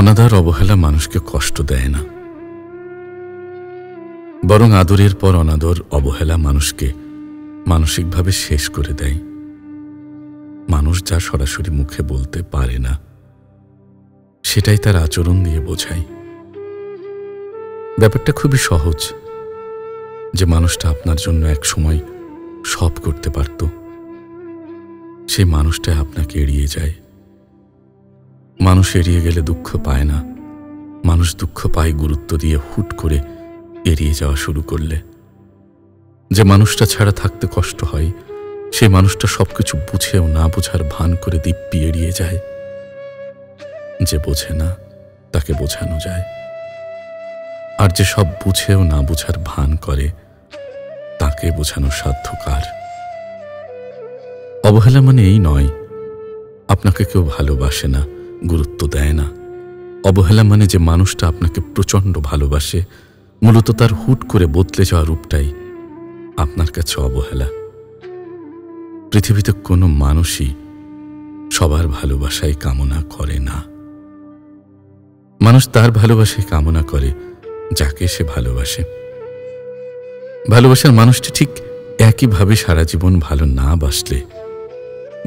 অনাদর অবহেলা মানুষকে কষ্ট দেয় না, বরং আদরের পর অনাদর অবহেলা মানুষকে মানসিকভাবে শেষ করে দেয়। মানুষ যা সরাসরি মুখে বলতে পারে না, সেটাই তার আচরণ দিয়ে বোঝায়। ব্যাপারটা খুবই সহজ, যে মানুষটা আপনার জন্য এক সময় সব করতে পারত, সেই মানুষটা আপনাকে এড়িয়ে যায়। মানুষ এড়িয়ে গেলে দুঃখ পায় না, মানুষ দুঃখ পায় গুরুত্ব দিয়ে হুট করে এড়িয়ে যাওয়া শুরু করলে। যে মানুষটা ছাড়া থাকতে কষ্ট হয়, সেই মানুষটা সবকিছু বুঝেও না বোঝার ভান করে দিব্যি এড়িয়ে যায়। যে বোঝে না তাকে বোঝানো যায়, আর যে সব বুঝেও না বোঝার ভান করে তাকে বোঝানোর সাধ্য কার? অবহেলা মানে এই নয় আপনাকে কেউ ভালোবাসে না, গুরুত্ব দেয় না। অবহেলা মানে যে মানুষটা আপনাকে প্রচণ্ড ভালোবাসে, মূলত তার হুট করে বদলে যাওয়া রূপটাই আপনার কাছে অবহেলা। পৃথিবীতে কোনো মানুষই সবার ভালোবাসাই কামনা করে না। মানুষ তার ভালোবাসাই কামনা করে যাকে সে ভালোবাসে। ভালোবাসার মানুষটি ঠিক একইভাবে সারা জীবন ভালো না বাসলে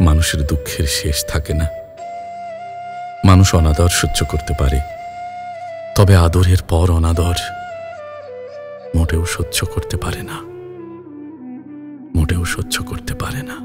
মানুষের দুঃখের শেষ থাকে না। মানুষ অনাদর সহ্য করতে পারে, তবে আদরের পর অনাদর মোটেও সহ্য করতে পারে না, মোটেও সহ্য করতে পারে না।